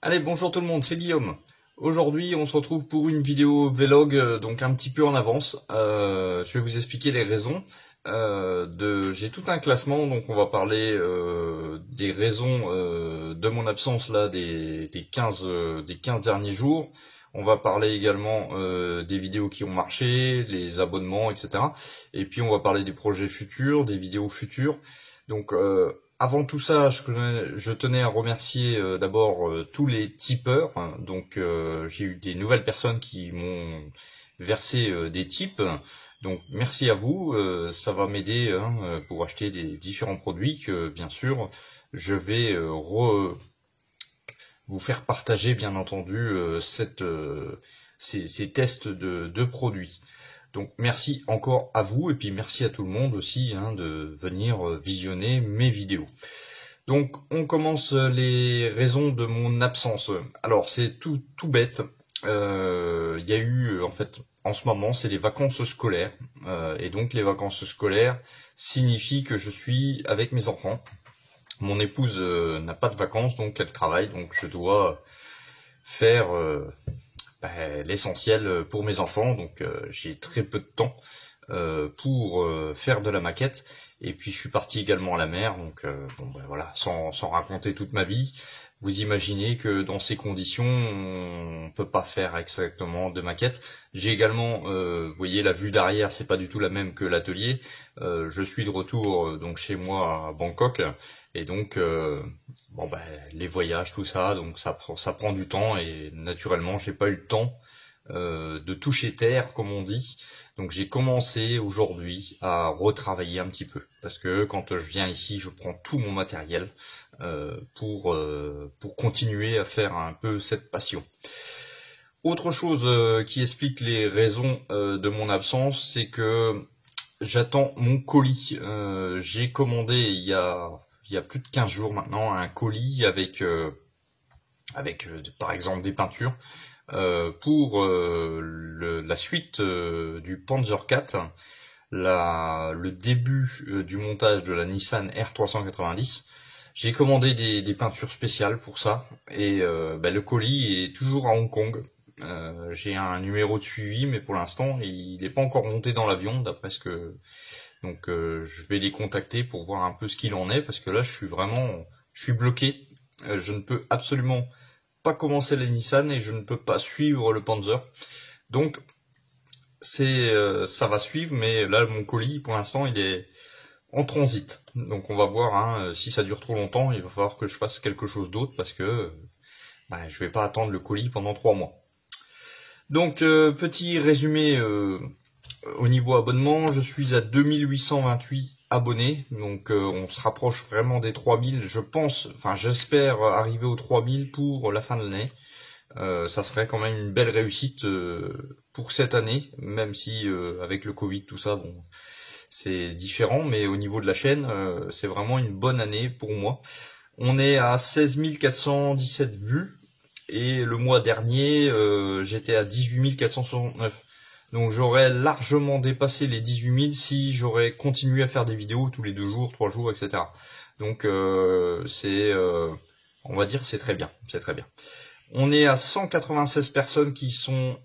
Allez, bonjour tout le monde, c'est Guillaume. Aujourd'hui, on se retrouve pour une vidéo vlog, donc un petit peu en avance. Je vais vous expliquer les raisons. J'ai tout un classement, donc on va parler des raisons de mon absence là des 15 derniers jours. On va parler également des vidéos qui ont marché, les abonnements, etc. Et puis on va parler des projets futurs, des vidéos futures. Donc avant tout ça, je tenais à remercier d'abord tous les tipeurs. Donc j'ai eu des nouvelles personnes qui m'ont versé des tips. Donc merci à vous, ça va m'aider pour acheter des différents produits que bien sûr je vais vous faire partager bien entendu ces tests de produits. Donc merci encore à vous et puis merci à tout le monde aussi de venir visionner mes vidéos. Donc on commence les raisons de mon absence. Alors c'est tout bête. Il y a eu en fait en ce moment c'est les vacances scolaires et donc les vacances scolaires signifient que je suis avec mes enfants. Mon épouse n'a pas de vacances donc elle travaille donc je dois faire l'essentiel pour mes enfants, donc j'ai très peu de temps pour faire de la maquette. Et puis je suis parti également à la mer, donc voilà, sans raconter toute ma vie. Vous imaginez que dans ces conditions, on peut pas faire exactement de maquette. J'ai également, vous voyez, la vue d'arrière, c'est pas du tout la même que l'atelier. Je suis de retour donc chez moi à Bangkok, et donc les voyages, tout ça, donc ça prend du temps et naturellement, j'ai pas eu le temps de toucher terre, comme on dit. Donc j'ai commencé aujourd'hui à retravailler un petit peu parce que quand je viens ici, je prends tout mon matériel pour continuer à faire un peu cette passion. Autre chose qui explique les raisons de mon absence, c'est que j'attends mon colis. J'ai commandé il y a plus de 15 jours maintenant un colis avec par exemple des peintures pour la suite du Panzer IV, le début du montage de la Nissan R390. J'ai commandé des peintures spéciales pour ça et le colis est toujours à Hong Kong. J'ai un numéro de suivi mais pour l'instant il n'est pas encore monté dans l'avion d'après ce que... Donc je vais les contacter pour voir un peu ce qu'il en est parce que là je suis bloqué. Je ne peux absolument pas commencer la Nissan et je ne peux pas suivre le Panzer. Donc ça va suivre, mais là mon colis pour l'instant il est en transit. Donc on va voir si ça dure trop longtemps, il va falloir que je fasse quelque chose d'autre parce que je vais pas attendre le colis pendant 3 mois. Donc petit résumé au niveau abonnement, je suis à 2828 abonnés, donc on se rapproche vraiment des 3000, j'espère arriver aux 3000 pour la fin de l'année. Ça serait quand même une belle réussite pour cette année, même si avec le Covid tout ça, c'est différent, mais au niveau de la chaîne, c'est vraiment une bonne année pour moi. On est à 16 417 vues, et le mois dernier, j'étais à 18 469. Donc j'aurais largement dépassé les 18 000 si j'aurais continué à faire des vidéos tous les 2 jours, 3 jours, etc. Donc on va dire c'est très bien, c'est très bien. On est à 196 personnes qui sont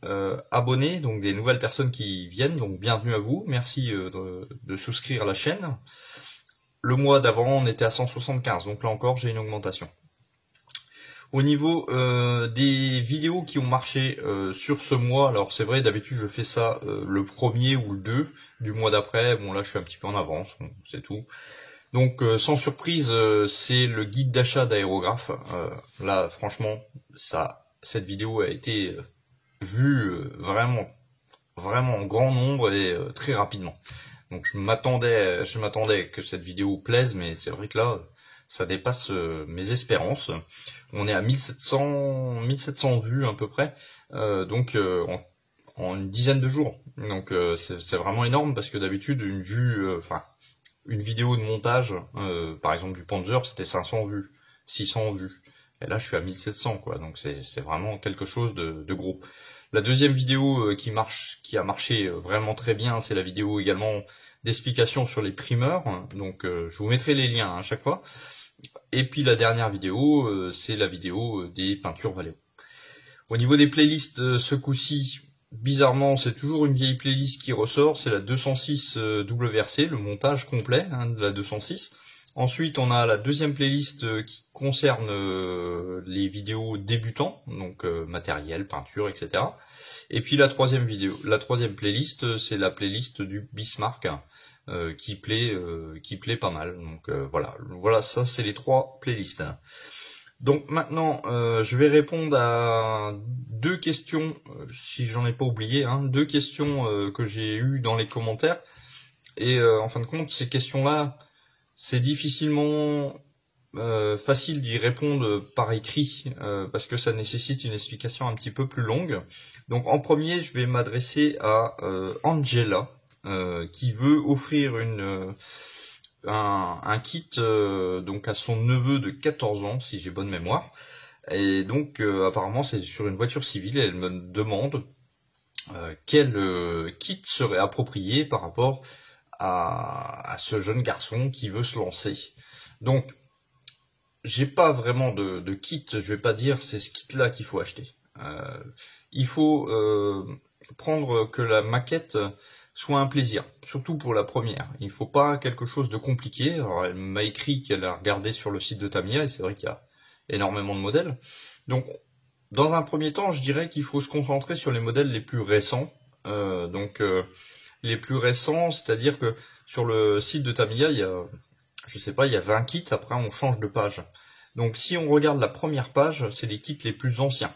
abonnées, donc des nouvelles personnes qui viennent, donc bienvenue à vous, merci de souscrire à la chaîne. Le mois d'avant on était à 175, donc là encore j'ai une augmentation. Au niveau des vidéos qui ont marché sur ce mois, alors c'est vrai d'habitude je fais ça le 1er ou le 2 du mois d'après, bon là je suis un petit peu en avance, c'est tout. Donc sans surprise c'est le guide d'achat d'aérographe, là franchement cette vidéo a été vue vraiment en grand nombre et très rapidement. Donc je m'attendais que cette vidéo plaise, mais c'est vrai que là ça dépasse mes espérances. On est à 1700 vues à peu près, donc en une dizaine de jours. Donc c'est vraiment énorme parce que d'habitude une vidéo de montage, par exemple du Panzer, c'était 500 vues, 600 vues. Et là je suis à 1700 quoi, donc c'est vraiment quelque chose de gros. La deuxième vidéo qui a marché vraiment très bien, c'est la vidéo également d'explication sur les primeurs. Donc je vous mettrai les liens à chaque fois. Et puis la dernière vidéo, c'est la vidéo des peintures Vallejo. Au niveau des playlists, ce coup-ci, bizarrement, c'est toujours une vieille playlist qui ressort, c'est la 206 WRC, le montage complet de la 206. Ensuite, on a la deuxième playlist qui concerne les vidéos débutants, donc matériel, peinture, etc. Et puis la troisième playlist, c'est la playlist du Bismarck, qui plaît pas mal. Donc voilà, ça c'est les trois playlists. Donc maintenant, je vais répondre à deux questions, si j'en ai pas oublié, deux questions que j'ai eues dans les commentaires. Et en fin de compte, ces questions-là, c'est difficilement facile d'y répondre par écrit, parce que ça nécessite une explication un petit peu plus longue. Donc en premier, je vais m'adresser à Angela, qui veut offrir un kit donc à son neveu de 14 ans, si j'ai bonne mémoire. Et donc apparemment c'est sur une voiture civile, et elle me demande quel kit serait approprié par rapport à ce jeune garçon qui veut se lancer. Donc j'ai pas vraiment de kit, je vais pas dire c'est ce kit là qu'il faut acheter. Il faut prendre que la maquette soit un plaisir, surtout pour la première. Il ne faut pas quelque chose de compliqué. Alors, elle m'a écrit qu'elle a regardé sur le site de Tamiya, et c'est vrai qu'il y a énormément de modèles. Donc, dans un premier temps, je dirais qu'il faut se concentrer sur les modèles les plus récents. Les plus récents, c'est-à-dire que sur le site de Tamiya, il y a, il y a 20 kits, après on change de page. Donc, si on regarde la première page, c'est les kits les plus anciens.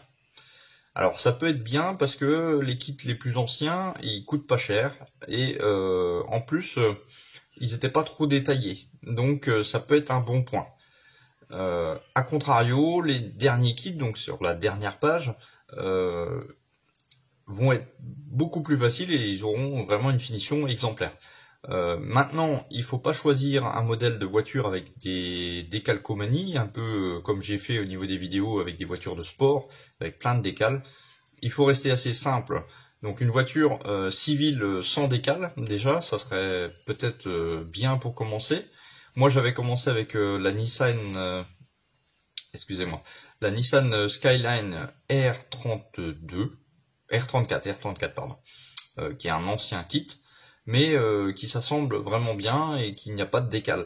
Alors ça peut être bien parce que les kits les plus anciens, ils coûtent pas cher et en plus ils étaient pas trop détaillés, donc ça peut être un bon point. A contrario, les derniers kits, donc sur la dernière page, vont être beaucoup plus faciles et ils auront vraiment une finition exemplaire. Maintenant, il faut pas choisir un modèle de voiture avec des décalcomanies, un peu comme j'ai fait au niveau des vidéos avec des voitures de sport, avec plein de décales. Il faut rester assez simple. Donc une voiture civile sans décale, déjà, ça serait peut-être bien pour commencer. Moi, j'avais commencé avec la Nissan Skyline R34 pardon, qui est un ancien kit, mais qui s'assemble vraiment bien et qu'il n'y a pas de décale.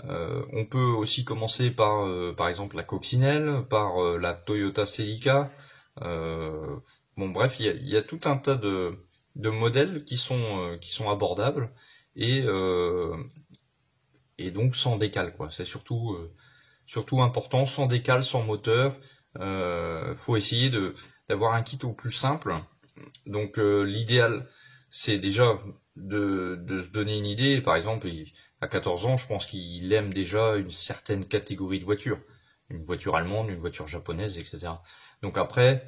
On peut aussi commencer par exemple la Coccinelle, par la Toyota Celica. Bon bref, il y a tout un tas de modèles qui sont abordables et donc sans décale, quoi. C'est surtout important, sans décale, sans moteur. Faut essayer d'avoir un kit au plus simple. Donc l'idéal, c'est déjà de se donner une idée. Par exemple, à 14 ans, je pense qu'il aime déjà une certaine catégorie de voitures. Une voiture allemande, une voiture japonaise, etc. Donc après,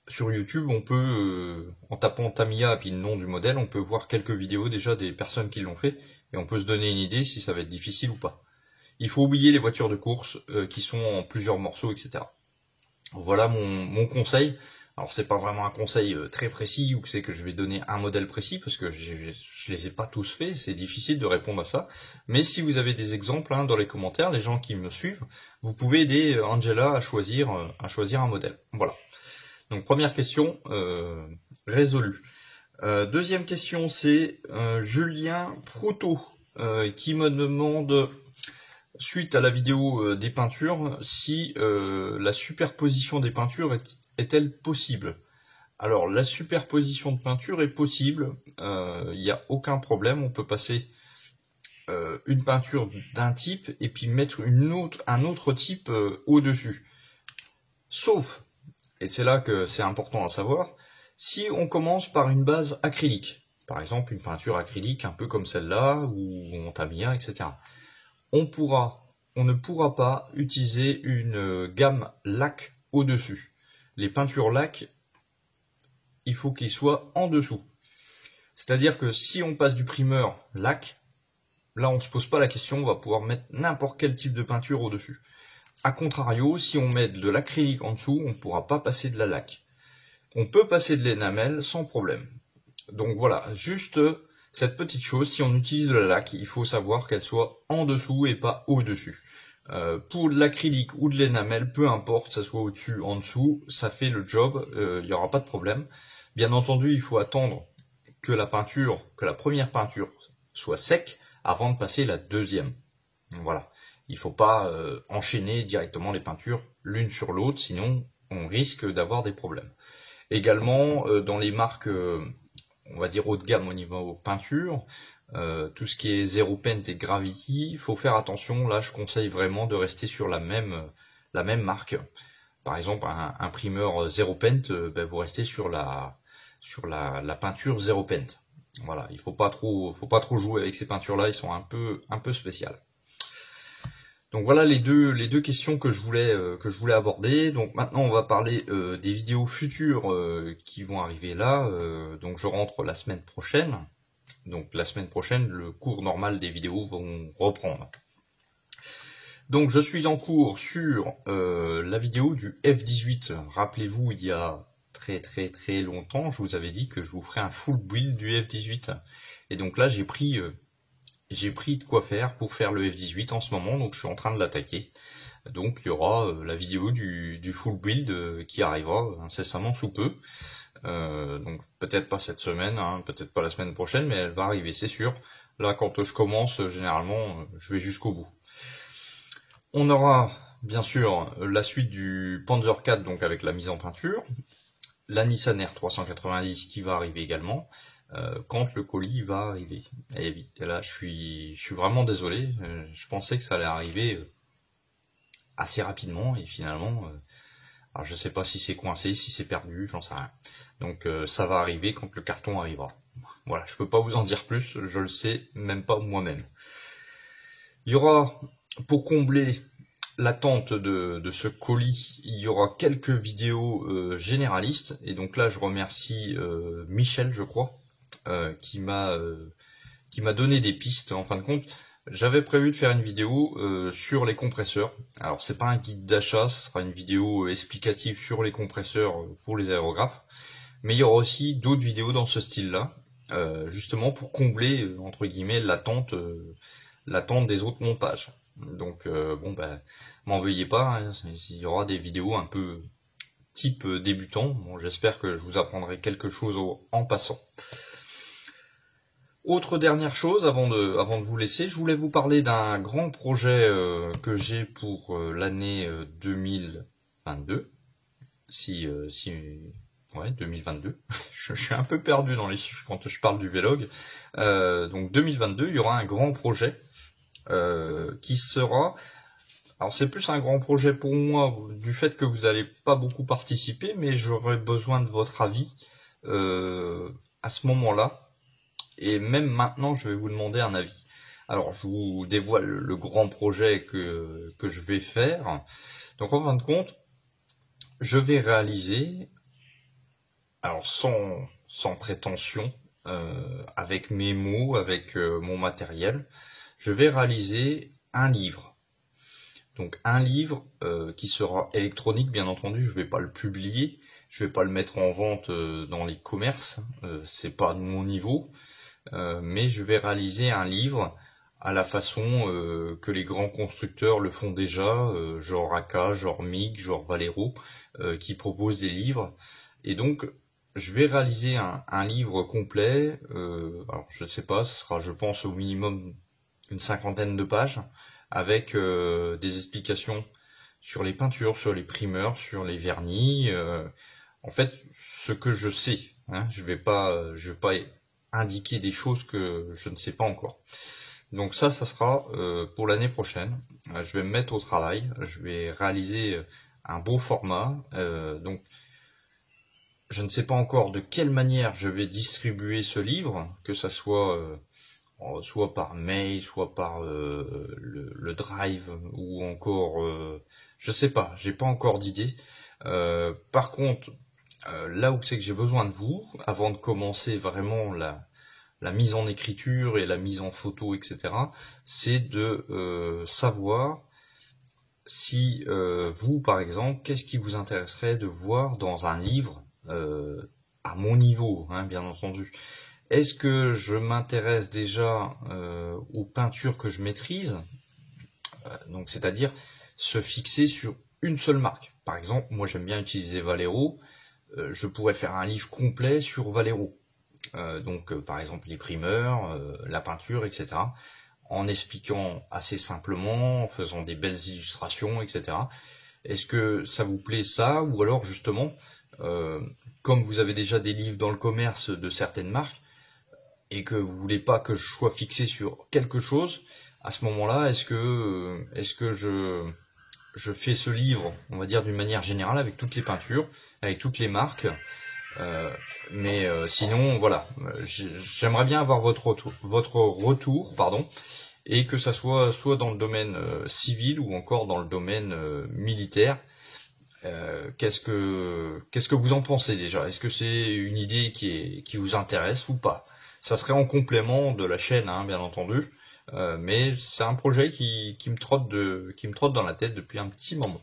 sur YouTube, on peut, en tapant Tamiya et puis le nom du modèle, on peut voir quelques vidéos déjà des personnes qui l'ont fait, et on peut se donner une idée si ça va être difficile ou pas. Il faut oublier les voitures de course qui sont en plusieurs morceaux, etc. Voilà mon conseil. Alors c'est pas vraiment un conseil très précis ou que c'est que je vais donner un modèle précis parce que je les ai pas tous faits, c'est difficile de répondre à ça. Mais si vous avez des exemples dans les commentaires, les gens qui me suivent, vous pouvez aider Angela à choisir un modèle. Voilà. Donc première question résolue. Deuxième question, c'est Julien Proto qui me demande, suite à la vidéo des peintures, si la superposition des peintures est-elle possible? Alors la superposition de peinture est possible, il n'y a aucun problème, on peut passer une peinture d'un type et puis mettre un autre type au-dessus. Sauf, et c'est là que c'est important à savoir, si on commence par une base acrylique, par exemple une peinture acrylique un peu comme celle-là, ou en Tamiya, etc. On ne pourra pas utiliser une gamme lac au-dessus. Les peintures lac, il faut qu'ils soient en dessous. C'est-à-dire que si on passe du primeur lac, là on se pose pas la question, on va pouvoir mettre n'importe quel type de peinture au-dessus. A contrario, si on met de l'acrylique en dessous, on ne pourra pas passer de la laque. On peut passer de l'énamel sans problème. Donc voilà, juste cette petite chose, si on utilise de la laque, il faut savoir qu'elle soit en dessous et pas au-dessus. Pour de l'acrylique ou de l'énamel, peu importe, ça soit au-dessus, en dessous, ça fait le job, il n'y aura pas de problème. Bien entendu, il faut attendre que la première peinture soit sec avant de passer la deuxième. Voilà. Il faut pas enchaîner directement les peintures l'une sur l'autre, sinon on risque d'avoir des problèmes. Également, dans les marques, on va dire haut de gamme au niveau peinture, tout ce qui est Zero Paint et Gravity, il faut faire attention. Là, je conseille vraiment de rester sur la même marque. Par exemple, un primeur Zero Paint, vous restez sur la peinture Zero Paint. Voilà, il faut pas trop jouer avec ces peintures-là, ils sont un peu spéciales. Donc voilà les deux questions que je voulais aborder. Donc maintenant on va parler des vidéos futures qui vont arriver là. Donc je rentre la semaine prochaine. Donc la semaine prochaine, le cours normal des vidéos vont reprendre. Donc je suis en cours sur la vidéo du F18. Rappelez-vous, il y a très longtemps, je vous avais dit que je vous ferai un full build du F18. Et donc là j'ai pris de quoi faire pour faire le F18 en ce moment, donc je suis en train de l'attaquer. Donc il y aura la vidéo du full build qui arrivera incessamment sous peu. Donc peut-être pas cette semaine, peut-être pas la semaine prochaine, mais elle va arriver, c'est sûr. Là, quand je commence, généralement, je vais jusqu'au bout. On aura bien sûr la suite du Panzer 4, donc avec la mise en peinture, la Nissan R390 qui va arriver également. Quand le colis va arriver. Et oui, là je suis vraiment désolé, je pensais que ça allait arriver assez rapidement et finalement, alors je sais pas si c'est coincé, si c'est perdu, j'en sais rien. Donc ça va arriver quand le carton arrivera. Voilà, je peux pas vous en dire plus, je le sais même pas moi-même. Il y aura, pour combler l'attente de ce colis, il y aura quelques vidéos généralistes, et donc là je remercie Michel, je crois, qui m'a donné des pistes. En fin de compte, j'avais prévu de faire une vidéo sur les compresseurs. Alors c'est pas un guide d'achat, ce sera une vidéo explicative sur les compresseurs pour les aérographes, mais il y aura aussi d'autres vidéos dans ce style-là, justement pour combler entre guillemets l'attente des autres montages. Donc m'en veuillez pas, il y aura des vidéos un peu type débutant. Bon, j'espère que je vous apprendrai quelque chose en passant. Autre dernière chose, avant de vous laisser, je voulais vous parler d'un grand projet que j'ai pour l'année 2022. 2022. Je suis un peu perdu dans les chiffres quand je parle du vlog. Donc 2022, il y aura un grand projet qui sera... Alors c'est plus un grand projet pour moi du fait que vous n'allez pas beaucoup participer, mais j'aurai besoin de votre avis à ce moment-là. Et même maintenant, je vais vous demander un avis. Alors, je vous dévoile le grand projet que je vais faire. Donc, en fin de compte, je vais réaliser, alors sans prétention, avec mes mots, avec mon matériel, je vais réaliser un livre. Donc, un livre qui sera électronique, bien entendu. Je vais pas le publier, je vais pas le mettre en vente dans les commerces. C'est pas de mon niveau. Mais je vais réaliser un livre à la façon que les grands constructeurs le font déjà, genre AK, genre MIG, genre Valero, qui proposent des livres. Et donc, je vais réaliser un livre complet. Alors, je ne sais pas, ce sera, je pense, au minimum une 50aine de pages, avec des explications sur les peintures, sur les primeurs, sur les vernis. En fait, ce que je sais. Je vais pas indiquer des choses que je ne sais pas encore. Donc ça sera pour l'année prochaine. Je vais me mettre au travail, je vais réaliser un beau format. Donc je ne sais pas encore de quelle manière je vais distribuer ce livre, que ça soit par mail, soit par le Drive, ou encore je sais pas, j'ai pas encore d'idée. Par contre, là où c'est que j'ai besoin de vous, avant de commencer vraiment la mise en écriture et la mise en photo, etc., c'est de savoir si vous, par exemple, qu'est-ce qui vous intéresserait de voir dans un livre à mon niveau, bien entendu. Est-ce que je m'intéresse déjà aux peintures que je maîtrise, Donc c'est-à-dire se fixer sur une seule marque. Par exemple, moi j'aime bien utiliser Valero, je pourrais faire un livre complet sur Valero. Par exemple les primeurs, la peinture, etc. En expliquant assez simplement, en faisant des belles illustrations, etc. Est-ce que ça vous plaît ça, ou alors justement, comme vous avez déjà des livres dans le commerce de certaines marques, et que vous voulez pas que je sois fixé sur quelque chose, à ce moment-là, est-ce que je fais ce livre, on va dire d'une manière générale, avec toutes les peintures, avec toutes les marques, sinon, voilà, j'aimerais bien avoir votre retour, pardon, et que ça soit dans le domaine civil ou encore dans le domaine militaire. Qu'est-ce que vous en pensez déjà? Est-ce que c'est une idée qui vous intéresse ou pas? Ça serait en complément de la chaîne, hein, bien entendu, mais c'est un projet qui me trotte dans la tête depuis un petit moment.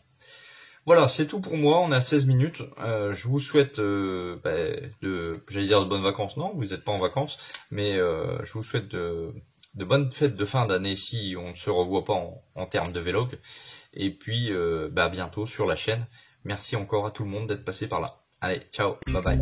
Voilà, c'est tout pour moi, on est à 16 minutes. Je vous souhaite j'allais dire de bonnes vacances. Non, vous n'êtes pas en vacances, mais je vous souhaite de bonnes fêtes de fin d'année si on ne se revoit pas en termes de vlog. Et puis à bientôt sur la chaîne. Merci encore à tout le monde d'être passé par là. Allez, ciao, bye bye.